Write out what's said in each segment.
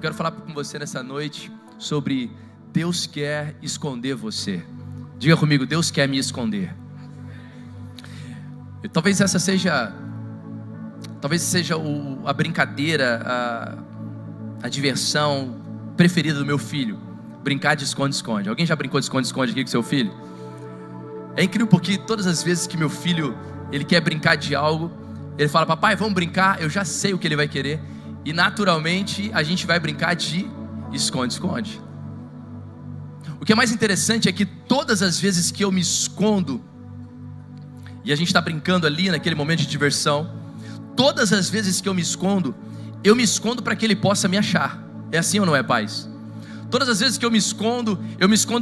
Eu quero falar com você nessa noite sobre Deus quer esconder você. Diga comigo, Deus quer me esconder. E talvez essa seja a brincadeira, a diversão preferida do meu filho. Brincar de esconde-esconde. Alguém já brincou de esconde-esconde aqui com seu filho? É incrível porque todas as vezes que meu filho ele quer brincar de algo, ele fala: papai, vamos brincar. Eu já sei o que ele vai querer. E naturalmente a gente vai brincar de esconde-esconde. O que é mais interessante é que todas as vezes que eu me escondo, e a gente está brincando ali naquele momento de diversão, todas as vezes que eu me escondo para que ele possa me achar. É assim ou não é, pais? Todas as vezes que eu me escondo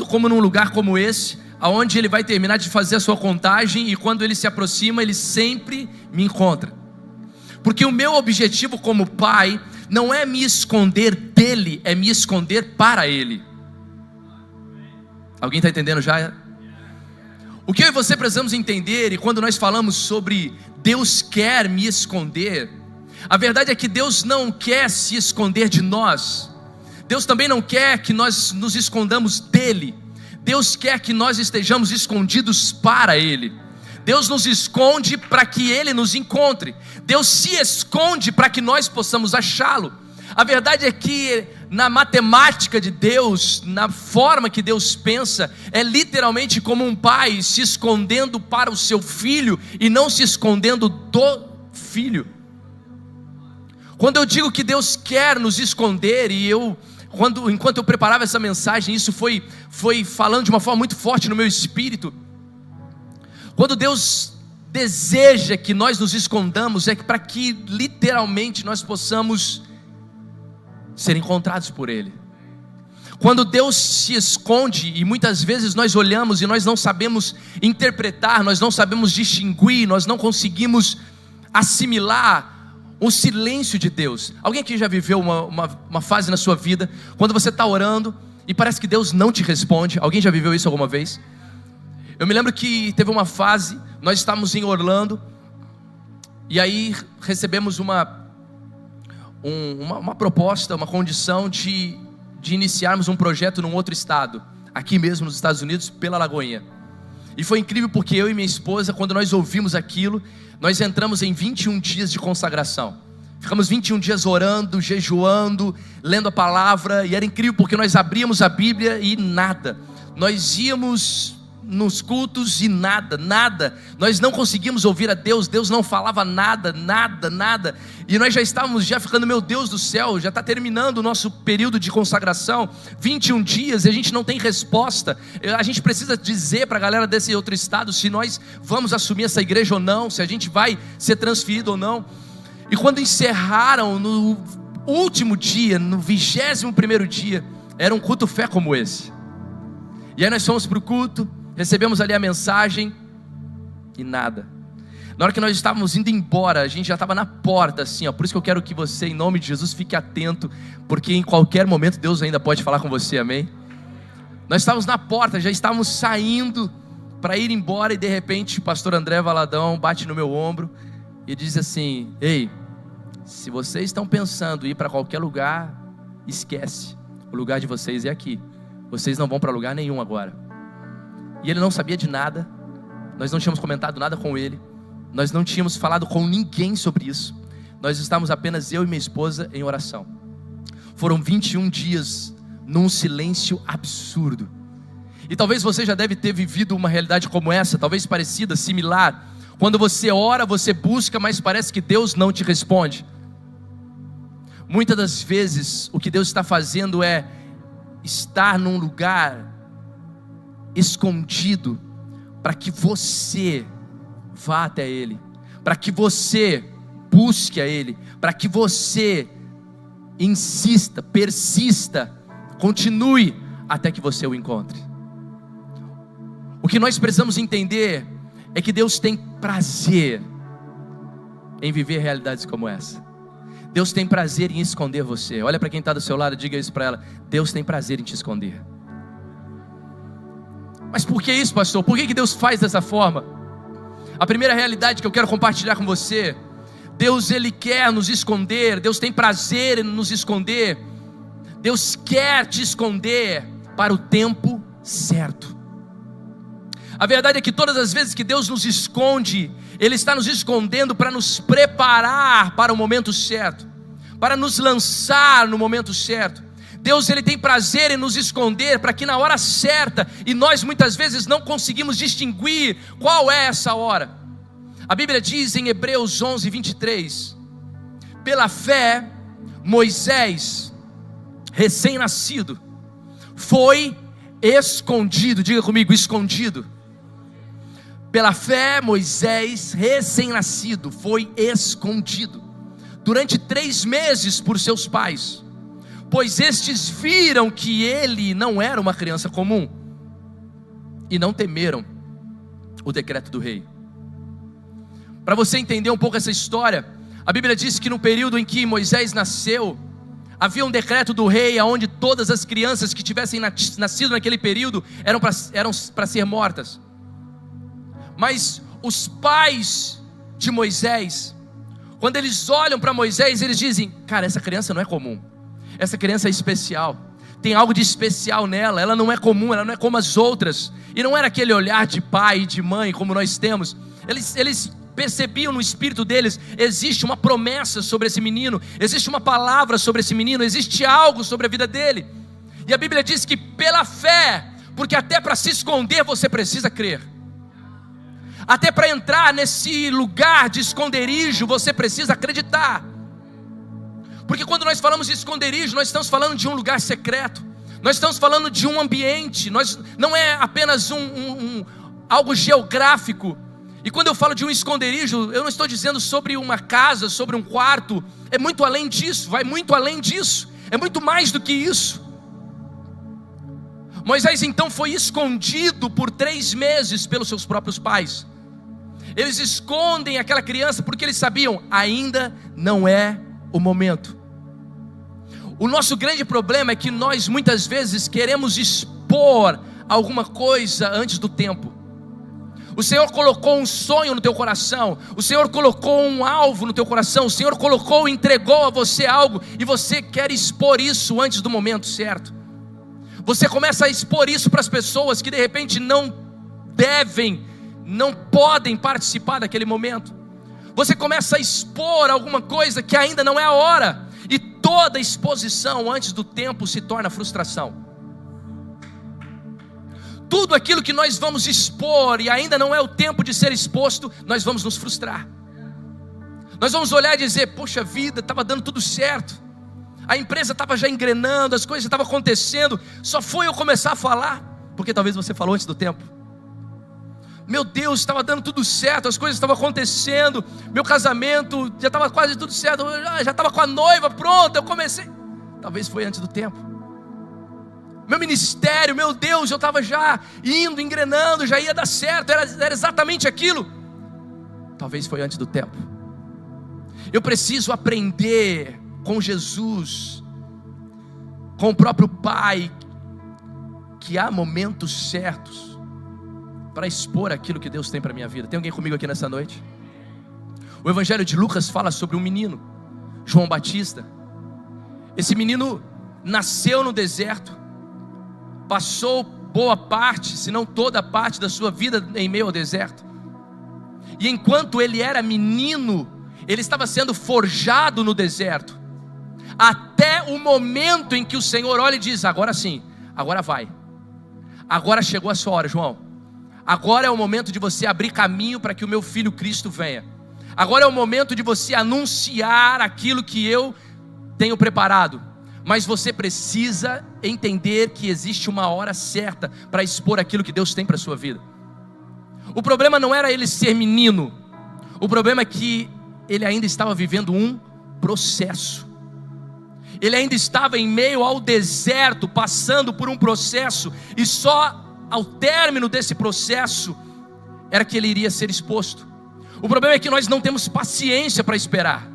como num lugar como esse, aonde ele vai terminar de fazer a sua contagem, e quando ele se aproxima, ele sempre me encontra. Porque o meu objetivo como pai não é me esconder dele, é me esconder para ele. Alguém está entendendo já? O que eu e você precisamos entender, e quando nós falamos sobre Deus quer me esconder, a verdade é que Deus não quer se esconder de nós. Deus também não quer que nós nos escondamos dele. Deus quer que nós estejamos escondidos para ele. Deus nos esconde para que ele nos encontre. Deus se esconde para que nós possamos achá-lo. A verdade é que na matemática de Deus, na forma que Deus pensa, é literalmente como um pai se escondendo para o seu filho e não se escondendo do filho. Quando eu digo que Deus quer nos esconder, e enquanto eu preparava essa mensagem, isso foi falando de uma forma muito forte no meu espírito. Quando Deus deseja que nós nos escondamos, é para que literalmente nós possamos ser encontrados por Ele. Quando Deus se esconde, e muitas vezes nós olhamos e nós não sabemos interpretar, nós não sabemos distinguir, nós não conseguimos assimilar o silêncio de Deus. Alguém aqui já viveu uma fase na sua vida, quando você está orando e parece que Deus não te responde? Alguém já viveu isso alguma vez? Eu me lembro que teve uma fase, nós estávamos em Orlando, e aí recebemos uma proposta, uma condição de iniciarmos um projeto num outro estado, aqui mesmo nos Estados Unidos, pela Lagoinha. E foi incrível porque eu e minha esposa, quando nós ouvimos aquilo, nós entramos em 21 dias de consagração. Ficamos 21 dias orando, jejuando, lendo a palavra, e era incrível porque nós abríamos a Bíblia e nada. Nós íamos nos cultos e nada. Nós não conseguimos ouvir a Deus, Deus não falava nada. E nós já estávamos ficando, meu Deus do céu, já está terminando o nosso período de consagração, 21 dias, e a gente não tem resposta. A gente precisa dizer para a galera desse outro estado se nós vamos assumir essa igreja ou não, se a gente vai ser transferido ou não. E quando encerraram no último dia, no 21º dia, era um culto fé como esse. E aí nós fomos para o culto, recebemos ali a mensagem e nada. Na hora que nós estávamos indo embora, a gente já estava na porta assim, ó. Por isso que eu quero que você, em nome de Jesus, fique atento, porque em qualquer momento Deus ainda pode falar com você, amém? Nós estávamos na porta, já estávamos saindo para ir embora, e de repente o pastor André Valadão bate no meu ombro e diz assim: ei, se vocês estão pensando em ir para qualquer lugar, esquece, o lugar de vocês é aqui, vocês não vão para lugar nenhum agora. E ele não sabia de nada, nós não tínhamos comentado nada com ele, nós não tínhamos falado com ninguém sobre isso, nós estávamos apenas eu e minha esposa em oração. Foram 21 dias num silêncio absurdo. E talvez você já deve ter vivido uma realidade como essa, talvez parecida, similar. Quando você ora, você busca, mas parece que Deus não te responde. Muitas das vezes o que Deus está fazendo é estar num lugar escondido, para que você vá até Ele, para que você busque a Ele, para que você insista, persista, continue até que você o encontre. O que nós precisamos entender é que Deus tem prazer em viver realidades como essa. Deus tem prazer em esconder você. Olha para quem está do seu lado, diga isso para ela: Deus tem prazer em te esconder. Mas por que isso, pastor? Por que Deus faz dessa forma? A primeira realidade que eu quero compartilhar com você: Deus, Ele quer nos esconder, Deus tem prazer em nos esconder, Deus quer te esconder para o tempo certo. A verdade é que todas as vezes que Deus nos esconde, Ele está nos escondendo para nos preparar para o momento certo, para nos lançar no momento certo. Deus, Ele tem prazer em nos esconder para que na hora certa, e nós muitas vezes não conseguimos distinguir qual é essa hora. A Bíblia diz em Hebreus 11, 23, pela fé, Moisés, recém-nascido, foi escondido. Diga comigo, escondido. Pela fé, Moisés, recém-nascido, foi escondido durante 3 meses por seus pais, pois estes viram que ele não era uma criança comum e não temeram o decreto do rei. Para você entender um pouco essa história, a Bíblia diz que no período em que Moisés nasceu, havia um decreto do rei onde todas as crianças que tivessem nascido naquele período eram para ser mortas. Mas os pais de Moisés, quando eles olham para Moisés, eles dizem: cara, essa criança não é comum, essa criança é especial, tem algo de especial nela, ela não é comum, ela não é como as outras. E não era aquele olhar de pai e de mãe como nós temos. Eles percebiam no espírito deles: existe uma promessa sobre esse menino, existe uma palavra sobre esse menino, existe algo sobre a vida dele. E a Bíblia diz que pela fé, porque até para se esconder você precisa crer, até para entrar nesse lugar de esconderijo você precisa acreditar. Porque quando nós falamos de esconderijo, nós estamos falando de um lugar secreto, nós estamos falando de um ambiente, não é apenas algo geográfico. E quando eu falo de um esconderijo, eu não estou dizendo sobre uma casa, sobre um quarto. É muito além disso, vai muito além disso, é muito mais do que isso. Moisés então foi escondido por 3 meses pelos seus próprios pais. Eles escondem aquela criança porque eles sabiam: ainda não é o momento. O nosso grande problema é que nós muitas vezes queremos expor alguma coisa antes do tempo. O Senhor colocou um sonho no teu coração, o Senhor colocou um alvo no teu coração, o Senhor entregou a você algo, e você quer expor isso antes do momento certo. Você começa a expor isso para as pessoas que de repente não podem participar daquele momento. Você começa a expor alguma coisa que ainda não é a hora, e toda exposição antes do tempo se torna frustração. Tudo aquilo que nós vamos expor e ainda não é o tempo de ser exposto, nós vamos nos frustrar. Nós vamos olhar e dizer: poxa vida, estava dando tudo certo, a empresa estava já engrenando, as coisas estavam acontecendo, só foi eu começar a falar, porque talvez você falou antes do tempo. Meu Deus, estava dando tudo certo, as coisas estavam acontecendo, meu casamento já estava quase tudo certo, eu já estava com a noiva pronta, eu comecei. Talvez foi antes do tempo. Meu ministério, meu Deus, eu estava já indo, engrenando, já ia dar certo, era exatamente aquilo. Talvez foi antes do tempo. Eu preciso aprender com Jesus, com o próprio Pai, que há momentos certos para expor aquilo que Deus tem para a minha vida. Tem alguém comigo aqui nessa noite? O Evangelho de Lucas fala sobre um menino, João Batista. Esse menino nasceu no deserto, passou boa parte, se não toda a parte da sua vida em meio ao deserto. E enquanto ele era menino, ele estava sendo forjado no deserto, até o momento em que o Senhor olha e diz: agora sim, agora vai, agora chegou a sua hora, João, agora é o momento de você abrir caminho para que o meu filho Cristo venha, agora é o momento de você anunciar aquilo que eu tenho preparado. Mas você precisa entender que existe uma hora certa para expor aquilo que Deus tem para a sua vida. O problema não era ele ser menino, o problema é que ele ainda estava vivendo um processo. Ele ainda estava em meio ao deserto, passando por um processo, e só ao término desse processo era que ele iria ser exposto. O problema é que nós não temos paciência para esperar.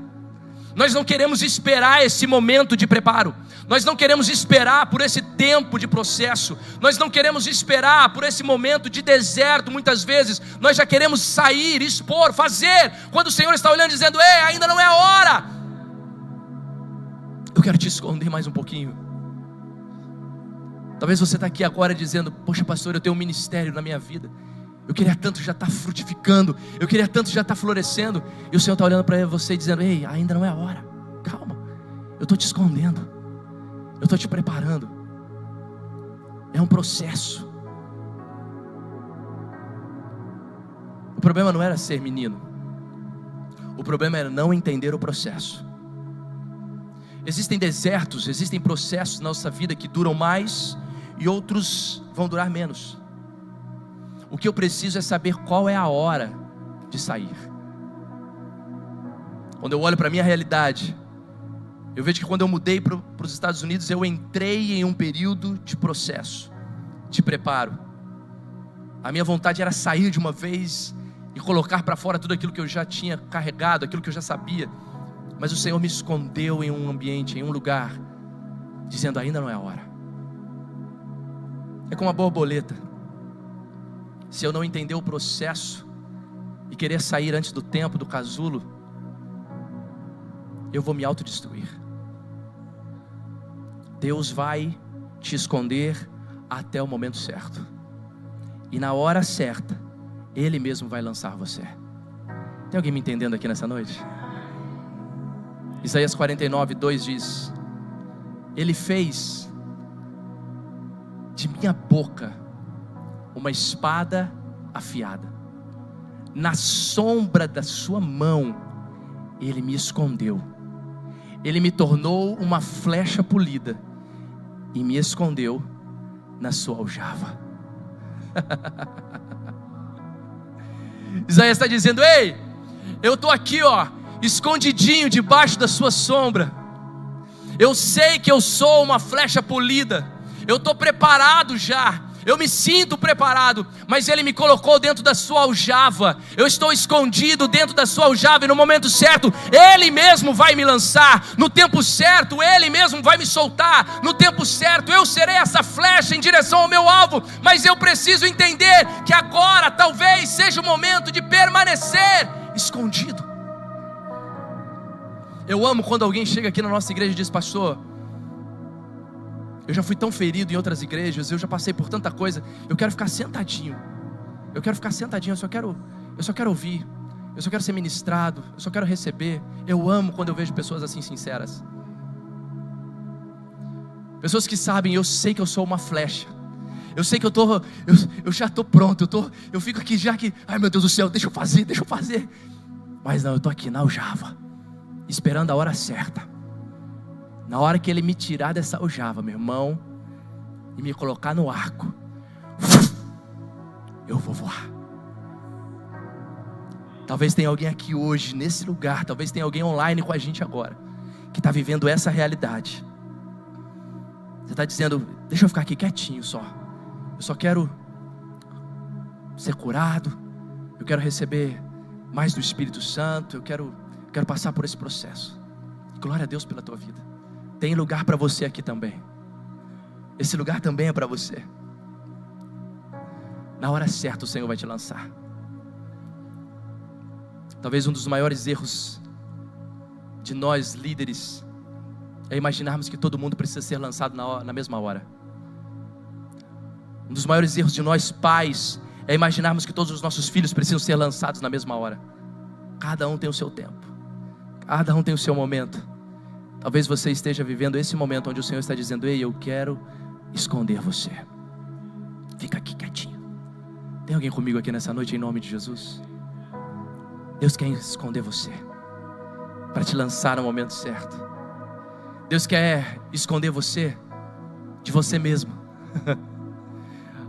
Nós não queremos esperar esse momento de preparo, nós não queremos esperar por esse tempo de processo, nós não queremos esperar por esse momento de deserto. Muitas vezes nós já queremos sair, expor, fazer, quando o Senhor está olhando dizendo: ei, ainda não é a hora. Eu quero te esconder mais um pouquinho. Talvez você está aqui agora dizendo: poxa pastor, eu tenho um ministério na minha vida, eu queria tanto já estar frutificando, eu queria tanto já estar florescendo. E o Senhor está olhando para você dizendo: ei, ainda não é a hora, calma, eu estou te escondendo, eu estou te preparando. É um processo. O problema não era ser menino, o problema era não entender o processo. Existem desertos, existem processos na nossa vida que duram mais e outros vão durar menos. O que eu preciso é saber qual é a hora de sair. Quando eu olho para a minha realidade, eu vejo que quando eu mudei para os Estados Unidos, eu entrei em um período de processo, de preparo. A minha vontade era sair de uma vez e colocar para fora tudo aquilo que eu já tinha carregado, aquilo que eu já sabia. Mas o Senhor me escondeu em um ambiente, em um lugar, dizendo: ainda não é a hora. É como uma borboleta. Se eu não entender o processo e querer sair antes do tempo, do casulo, eu vou me autodestruir. Deus vai te esconder até o momento certo, e na hora certa Ele mesmo vai lançar você. Tem alguém me entendendo aqui nessa noite? Isaías 49:2 diz: Ele fez de minha boca uma espada afiada, na sombra da sua mão Ele me escondeu. Ele me tornou uma flecha polida e me escondeu na sua aljava. Isaías está dizendo: ei, eu estou aqui, escondidinho debaixo da sua sombra. Eu sei que eu sou uma flecha polida, eu estou preparado já, eu me sinto preparado, mas Ele me colocou dentro da sua aljava. Eu estou escondido dentro da sua aljava, e no momento certo Ele mesmo vai me lançar. No tempo certo Ele mesmo vai me soltar. No tempo certo eu serei essa flecha em direção ao meu alvo. Mas eu preciso entender que agora talvez seja o momento de permanecer escondido. Eu amo quando alguém chega aqui na nossa igreja e diz: pastor, eu já fui tão ferido em outras igrejas, eu já passei por tanta coisa, eu quero ficar sentadinho, eu só quero ouvir, eu só quero ser ministrado, eu só quero receber. Eu amo quando eu vejo pessoas assim sinceras, pessoas que sabem: eu sei que eu sou uma flecha, eu sei que eu já estou pronto, eu fico aqui já que, ai meu Deus do céu, deixa eu fazer, mas não, eu estou aqui na aljava, esperando a hora certa. Na hora que Ele me tirar dessa aljava, meu irmão, e me colocar no arco, eu vou voar. Talvez tenha alguém aqui hoje, nesse lugar, talvez tenha alguém online com a gente agora, que está vivendo essa realidade. Você está dizendo: deixa eu ficar aqui quietinho só, eu só quero ser curado, eu quero receber mais do Espírito Santo, eu quero passar por esse processo. Glória a Deus pela tua vida. Tem lugar para você aqui também. Esse lugar também é para você. Na hora certa o Senhor vai te lançar. Talvez um dos maiores erros de nós líderes é imaginarmos que todo mundo precisa ser lançado na mesma hora. Um dos maiores erros de nós pais é imaginarmos que todos os nossos filhos precisam ser lançados na mesma hora. Cada um tem o seu tempo, cada um tem o seu momento. Talvez você esteja vivendo esse momento onde o Senhor está dizendo: ei, eu quero esconder você, fica aqui quietinho. Tem alguém comigo aqui nessa noite, em nome de Jesus? Deus quer esconder você para te lançar no momento certo. Deus quer esconder você de você mesmo.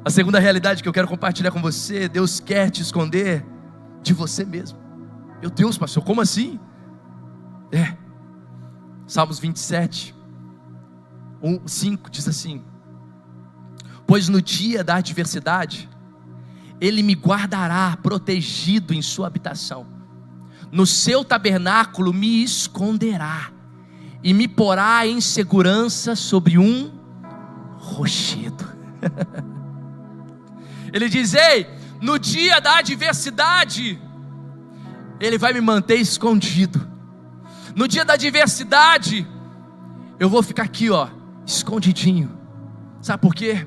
A segunda realidade que eu quero compartilhar com você: Deus quer te esconder de você mesmo. Meu Deus, pastor, como assim? Salmos 27, 5 diz assim: pois no dia da adversidade Ele me guardará protegido em sua habitação, no seu tabernáculo me esconderá, e me porá em segurança sobre um rochedo. Ele diz: ei, no dia da adversidade Ele vai me manter escondido. No dia da adversidade eu vou ficar aqui, escondidinho, Sabe por quê?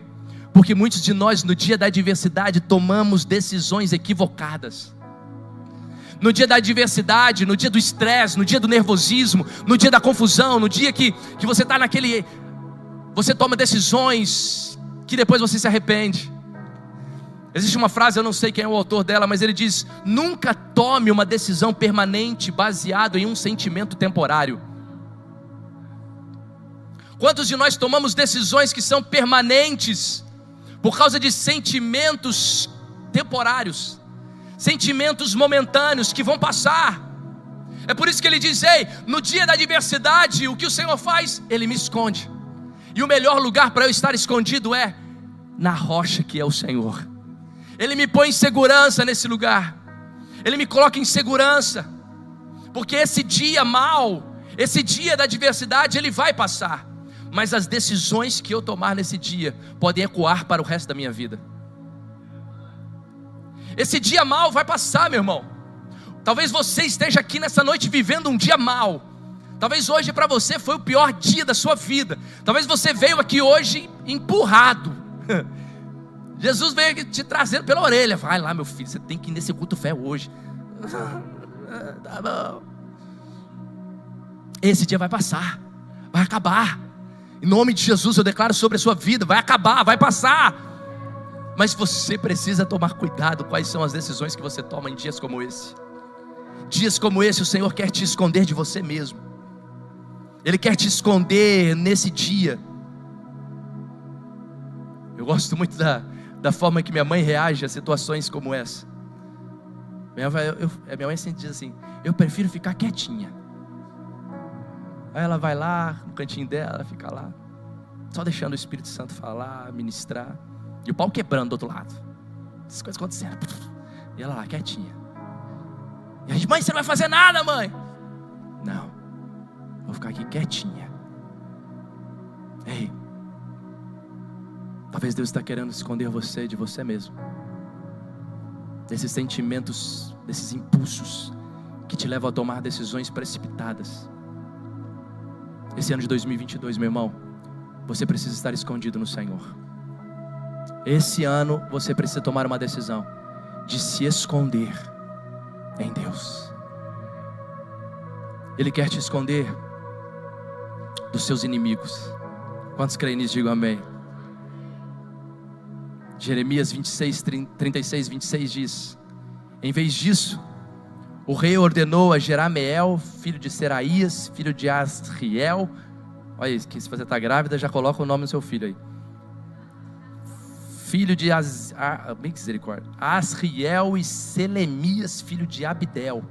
Porque muitos de nós no dia da adversidade tomamos decisões equivocadas. No dia da adversidade, no dia do estresse, no dia do nervosismo, no dia da confusão, no dia que você está naquele... Você toma decisões que depois você se arrepende. Existe uma frase, eu não sei quem é o autor dela, mas ele diz: nunca tome uma decisão permanente baseado em um sentimento temporário. Quantos de nós tomamos decisões que são permanentes por causa de sentimentos temporários, sentimentos momentâneos que vão passar? É por isso que ele diz: ei, no dia da adversidade, o que o Senhor faz? Ele me esconde. E o melhor lugar para eu estar escondido é na rocha que é o Senhor. Ele me põe em segurança nesse lugar. Ele me coloca em segurança. Porque esse dia mau, esse dia da adversidade, ele vai passar. Mas as decisões que eu tomar nesse dia podem ecoar para o resto da minha vida. Esse dia mau vai passar, meu irmão. Talvez você esteja aqui nessa noite vivendo um dia mau. Talvez hoje para você foi o pior dia da sua vida. Talvez você veio aqui hoje empurrado. Jesus veio te trazendo pela orelha. Vai lá, meu filho, você tem que ir nesse culto fé hoje. Tá bom. Esse dia vai passar, vai acabar. Em nome de Jesus eu declaro sobre a sua vida: vai acabar, vai passar. Mas você precisa tomar cuidado. Quais são as decisões que você toma em dias como esse? Dias como esse, o Senhor quer te esconder de você mesmo. Ele quer te esconder nesse dia. Eu gosto muito da forma que minha mãe reage a situações como essa. Minha mãe sempre diz assim: eu prefiro ficar quietinha. Aí ela vai lá no cantinho dela, fica lá, só deixando o Espírito Santo falar, ministrar, e o pau quebrando do outro lado, essas coisas acontecendo, e ela lá quietinha. E a gente: mãe, você não vai fazer nada, mãe. Não, vou ficar aqui quietinha. Ei, talvez Deus está querendo esconder você de você mesmo, desses sentimentos, desses impulsos que te levam a tomar decisões precipitadas. Esse ano de 2022, meu irmão, você precisa estar escondido no Senhor. Esse ano você precisa tomar uma decisão de se esconder em Deus. Ele quer te esconder dos seus inimigos. Quantos creem nisso? Digam amém. Jeremias 36, 26 diz: em vez disso, o rei ordenou a Jerameel, filho de Seraías, filho de Asriel. Olha isso, que se você está grávida, já coloca o nome do seu filho aí. Filho de Asriel e Selemias, filho de Abdel,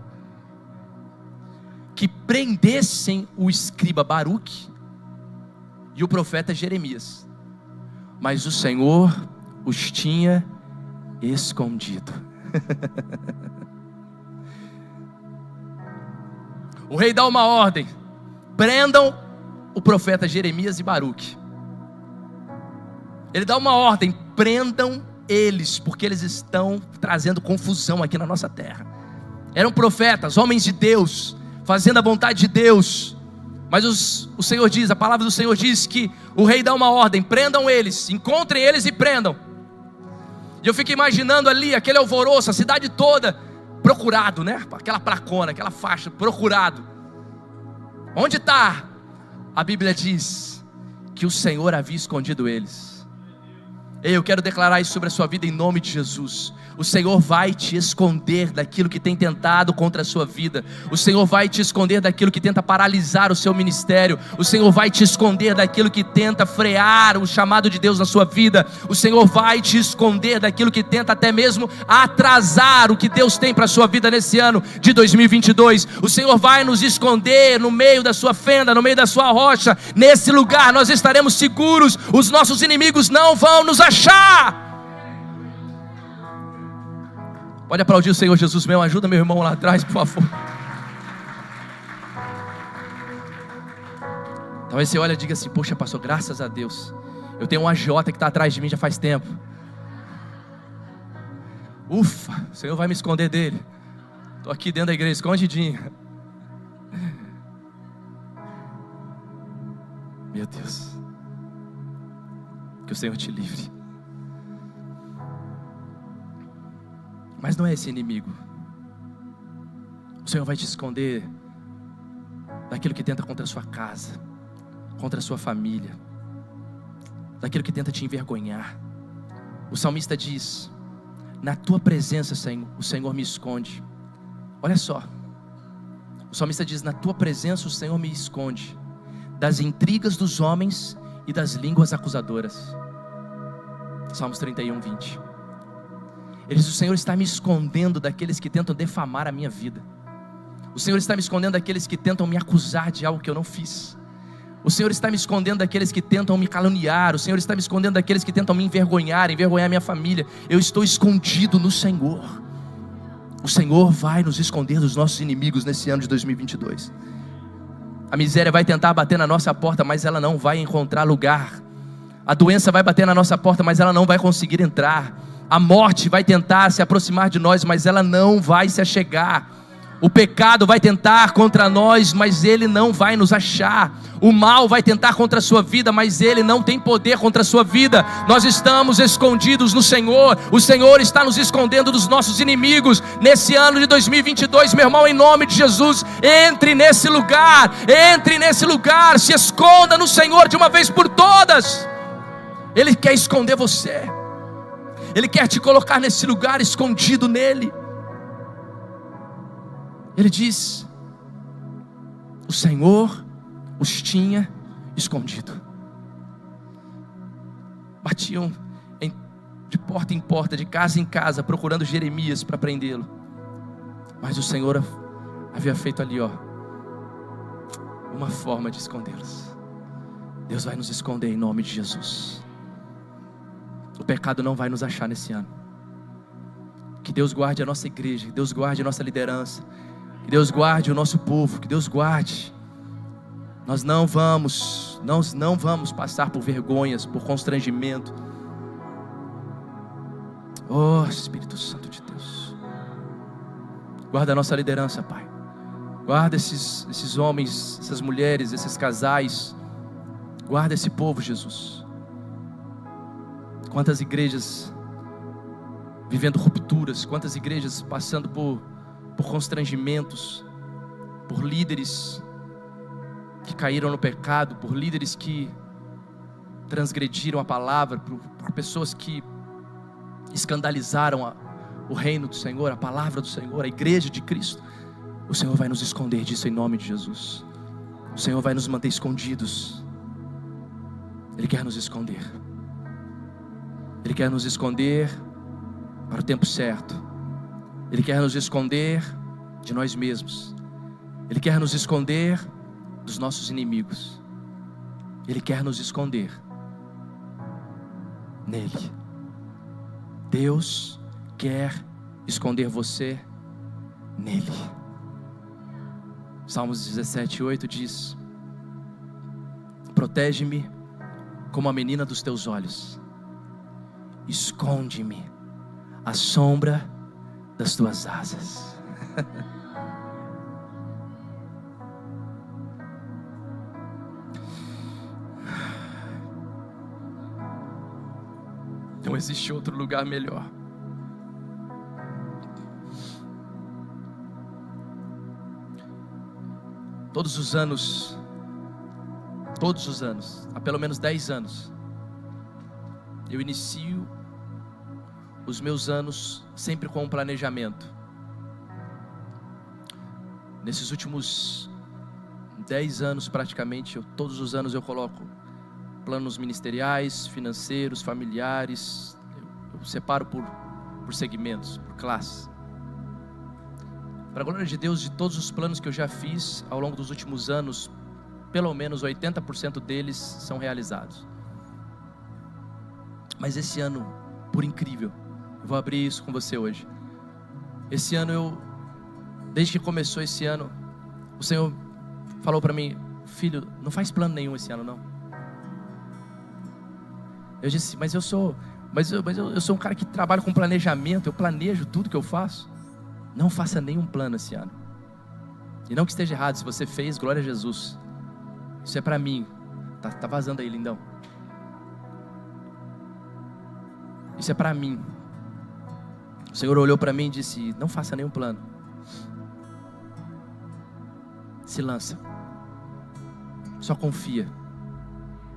que prendessem o escriba Baruque e o profeta Jeremias. Mas o Senhor os tinha escondido. O rei dá uma ordem: prendam o profeta Jeremias e Baruque. Ele dá uma ordem: prendam eles, porque eles estão trazendo confusão aqui na nossa terra. Eram profetas, homens de Deus, fazendo a vontade de Deus. Mas o Senhor diz, a palavra do Senhor diz que o rei dá uma ordem: prendam eles, encontrem eles e prendam. E eu fico imaginando ali aquele alvoroço, a cidade toda procurado, né? Aquela placona, aquela faixa, procurado. Onde está? A Bíblia diz que o Senhor havia escondido eles. Eu quero declarar isso sobre a sua vida em nome de Jesus. O Senhor vai te esconder daquilo que tem tentado contra a sua vida. O Senhor vai te esconder daquilo que tenta paralisar o seu ministério. O Senhor vai te esconder daquilo que tenta frear o chamado de Deus na sua vida. O Senhor vai te esconder daquilo que tenta até mesmo atrasar o que Deus tem para a sua vida nesse ano de 2022. O Senhor vai nos esconder no meio da sua fenda, no meio da sua rocha. Nesse lugar nós estaremos seguros. Os nossos inimigos não vão nos achar. Pode aplaudir o Senhor Jesus mesmo. Ajuda meu irmão lá atrás, por favor. Talvez você olhe e diga assim: poxa, pastor, graças a Deus, eu tenho um agiota que está atrás de mim já faz tempo. Ufa, o Senhor vai me esconder dele. Estou aqui dentro da igreja, escondidinho. Meu Deus. Que o Senhor te livre. Mas não é esse inimigo. O Senhor vai te esconder daquilo que tenta contra a sua casa, contra a sua família, daquilo que tenta te envergonhar. O salmista diz: na tua presença, Senhor, o Senhor me esconde. Olha só, o salmista diz: na tua presença o Senhor me esconde das intrigas dos homens e das línguas acusadoras. Salmos 31, 20. Ele diz: o Senhor está me escondendo daqueles que tentam defamar a minha vida. O Senhor está me escondendo daqueles que tentam me acusar de algo que eu não fiz. O Senhor está me escondendo daqueles que tentam me caluniar. O Senhor está me escondendo daqueles que tentam me envergonhar minha família. Eu estou escondido no Senhor. O Senhor vai nos esconder dos nossos inimigos nesse ano de 2022. A miséria vai tentar bater na nossa porta, mas ela não vai encontrar lugar. A doença vai bater na nossa porta, mas ela não vai conseguir entrar. A morte vai tentar se aproximar de nós, mas ela não vai se achegar. O pecado vai tentar contra nós, mas ele não vai nos achar. O mal vai tentar contra a sua vida, mas ele não tem poder contra a sua vida. Nós estamos escondidos no Senhor. O Senhor está nos escondendo dos nossos inimigos. Nesse ano de 2022, meu irmão, em nome de Jesus, entre nesse lugar, se esconda no Senhor de uma vez por todas. Ele quer esconder você. Ele quer te colocar nesse lugar escondido nele. Ele diz: o Senhor os tinha escondido. Batiam de porta em porta, de casa em casa, procurando Jeremias para prendê-lo. Mas o Senhor havia feito ali, uma forma de escondê-los. Deus vai nos esconder em nome de Jesus. O pecado não vai nos achar nesse ano. Que Deus guarde a nossa igreja, que Deus guarde a nossa liderança, que Deus guarde o nosso povo, que Deus guarde. Nós não vamos passar por vergonhas, por constrangimento. Oh, Espírito Santo de Deus, guarda a nossa liderança, Pai. Guarda esses homens, essas mulheres, esses casais. Guarda esse povo, Jesus. Quantas igrejas vivendo rupturas, quantas igrejas passando por constrangimentos, por líderes que caíram no pecado, por líderes que transgrediram a palavra, por pessoas que escandalizaram o reino do Senhor, a palavra do Senhor, a igreja de Cristo. O Senhor vai nos esconder disso em nome de Jesus. O Senhor vai nos manter escondidos. Ele quer nos esconder. Ele quer nos esconder para o tempo certo. Ele quer nos esconder de nós mesmos. Ele quer nos esconder dos nossos inimigos. Ele quer nos esconder nele. Deus quer esconder você nele. Salmos 17:8 diz: protege-me como a menina dos teus olhos, esconde-me à sombra das tuas asas. Não existe outro lugar melhor. Todos os anos, há pelo menos 10 anos, eu inicio os meus anos sempre com um planejamento. Nesses últimos 10 anos praticamente, todos os anos eu coloco planos ministeriais, financeiros, familiares. Eu separo por segmentos, por classes. Para a glória de Deus, de todos os planos que eu já fiz ao longo dos últimos anos, pelo menos 80% deles são realizados. Mas esse ano, por incrível, eu vou abrir isso com você hoje. Esse ano desde que começou esse ano, o Senhor falou para mim: filho, não faz plano nenhum esse ano não. Eu disse: mas eu sou um cara que trabalha com planejamento, eu planejo tudo que eu faço. Não faça nenhum plano esse ano. E não que esteja errado, se você fez, glória a Jesus. Isso é para mim. Tá vazando aí, lindão. Isso é para mim. O Senhor olhou para mim e disse: não faça nenhum plano. Se lança. Só confia.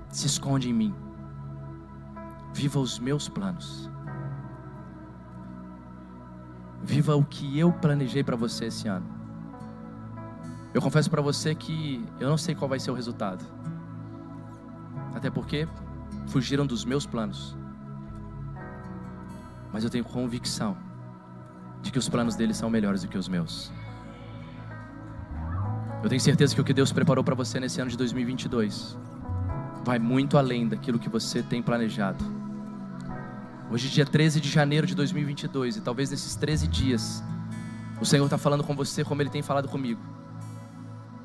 Se esconde em mim. Viva os meus planos. Viva o que eu planejei para você esse ano. Eu confesso para você que eu não sei qual vai ser o resultado. Até porque fugiram dos meus planos. Mas eu tenho convicção de que os planos dele são melhores do que os meus. Eu tenho certeza que o que Deus preparou para você nesse ano de 2022 vai muito além daquilo que você tem planejado. Hoje é dia 13 de janeiro de 2022 e talvez nesses 13 dias o Senhor está falando com você como Ele tem falado comigo.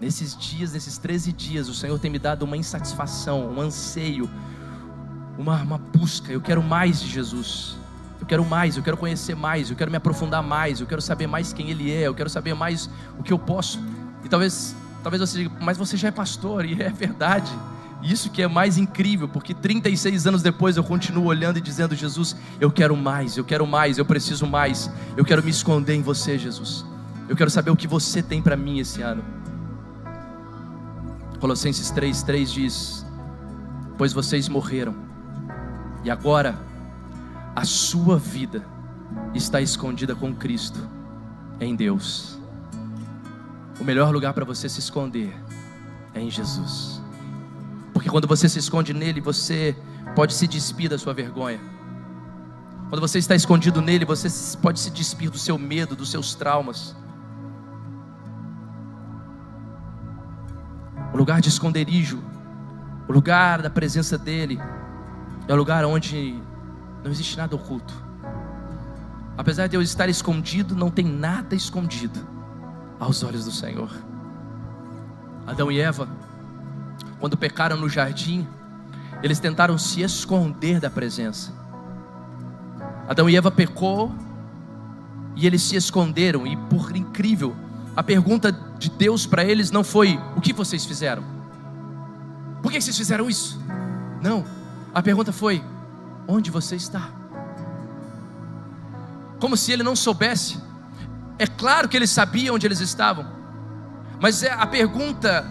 Nesses dias, nesses 13 dias, o Senhor tem me dado uma insatisfação, um anseio, uma busca. Eu quero mais de Jesus. Eu quero mais, eu quero conhecer mais, eu quero me aprofundar mais, eu quero saber mais quem Ele é, eu quero saber mais o que eu posso. E talvez você diga: mas você já é pastor. E é verdade. Isso que é mais incrível, porque 36 anos depois eu continuo olhando e dizendo: Jesus, eu quero mais, eu preciso mais. Eu quero me esconder em você, Jesus. Eu quero saber o que você tem para mim esse ano. Colossenses 3:3 diz: pois vocês morreram, e agora a sua vida está escondida com Cristo em Deus. O melhor lugar para você se esconder é em Jesus. Porque quando você se esconde nele, você pode se despir da sua vergonha. Quando você está escondido nele, você pode se despir do seu medo, dos seus traumas. O lugar de esconderijo, o lugar da presença dele, é o lugar onde não existe nada oculto. Apesar de eu estar escondido, não tem nada escondido aos olhos do Senhor. Adão e Eva, quando pecaram no jardim, eles tentaram se esconder da presença. Adão e Eva pecou e eles se esconderam. E por incrível, a pergunta de Deus para eles não foi: o que vocês fizeram? Por que vocês fizeram isso? Não, a pergunta foi: onde você está? Como se ele não soubesse. É claro que ele sabia onde eles estavam, mas a pergunta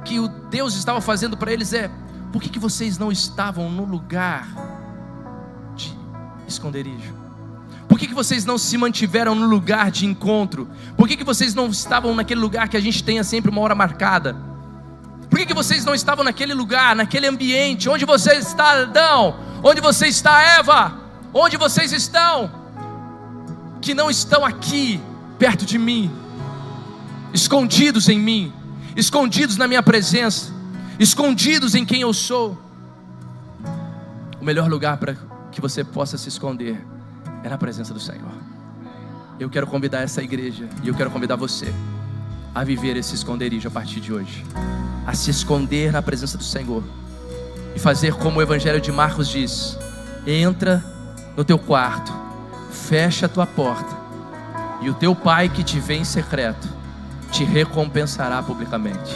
que o Deus estava fazendo para eles é: por que vocês não estavam no lugar de esconderijo? Por que vocês não se mantiveram no lugar de encontro? Por que vocês não estavam naquele lugar que a gente tenha sempre uma hora marcada? Por que vocês não estavam naquele lugar, naquele ambiente? Onde você está, Adão? Onde você está, Eva? Onde vocês estão? Que não estão aqui, perto de mim, escondidos em mim, escondidos na minha presença, escondidos em quem eu sou. O melhor lugar para que você possa se esconder é na presença do Senhor. Eu quero convidar essa igreja, e eu quero convidar você a viver esse esconderijo a partir de hoje, a se esconder na presença do Senhor e fazer como o Evangelho de Marcos diz: entra no teu quarto, fecha a tua porta, e o teu pai que te vê em secreto te recompensará publicamente.